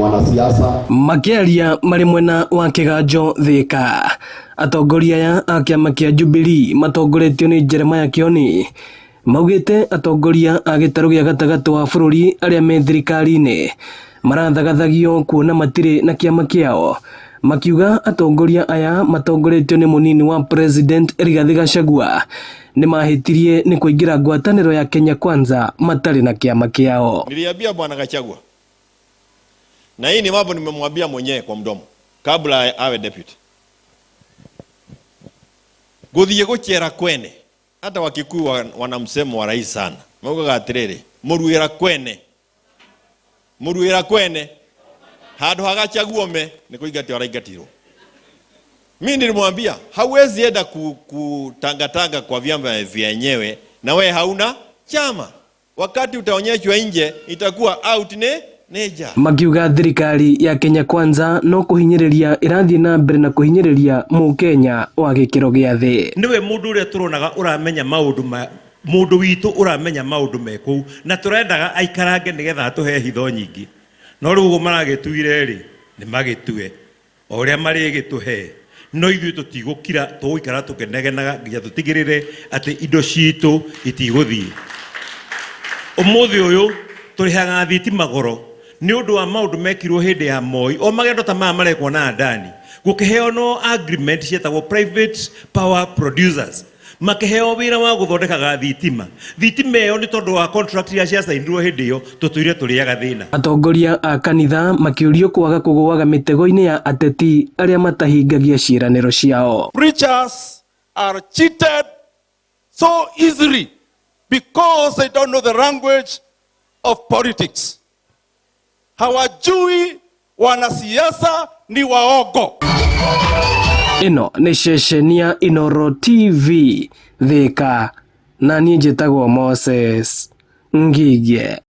Wanasiasa makiaria mari mwena wa kiganjo thika atongoria ya kĩama kĩa Jubilee matongoretio ni Jeremiah Kioni maugite atongoria a gĩtarũ gĩa gatagatĩ wa bũrũri aria me thirikari-inĩ marathaгаthagio kuona matire na kĩama kĩao, makiuga atongoria aya matongoretio ni munini wa president Rigathi Gachagua ni mahitirie ni kuingira ngwatanĩro ya Kenya Kwanza matari na kĩama kĩao. Niliambia bwana Gachagua, na hii ni mambo nimemwambia mwenyewe kwa mdomo kabla awe deputy, guthie guchera kwene, hata Wakikuyu wanamsemo wa rais sana, maugaga atiriri muruira kwene handu hagachaguome ni kuingatia araingatirwo. Mimi nilimwambia hauwezi enda kutangatanga kwa vyama vyenyewe na we hauna chama, wakati utaonyeshwa nje itakuwa out neja. Makiuga thirikari ya Kenya Kwanza no kuhinyiriria irathie na mbere na kuhinyiriria Mukenya wa gikiro gĩa thĩ. Niwe mundu uria turonaga uramenya maundu mundu witu uramenya maundu meku na turendaga aikarange nigetha atuhe hitho nyingi, no rugo maragituire ri ni magitue oria marigituhe, no ithuĩ tutigukira tuguikara tukenegenaga nginya tutigirire ati indo citu itiguthii. Umuthi uyu turihaga thitima goro ni undu wa maundu mekirwo hindi ya Moi, o magendo ta maya marekwo na ndani gukiheo no agreement cietagwo private power producers, makiheo wira wa guthondekaga thitima ĩyo ni tondu wa contract ya ciacainirwo hindi iyo tutuire turiaga thina. Atongoria a kanitha makiurio kwaga kugũaga mitego-ini ya ateti aria matahingagia ciĩranĩro ciao. Preachers are cheated so easily because they don't know the language of politics. Hawajui wanasiasa ni waogo. Ino ni ceceni ya Inooro TV thika, na niĩ njĩtagwo Moses Ngige.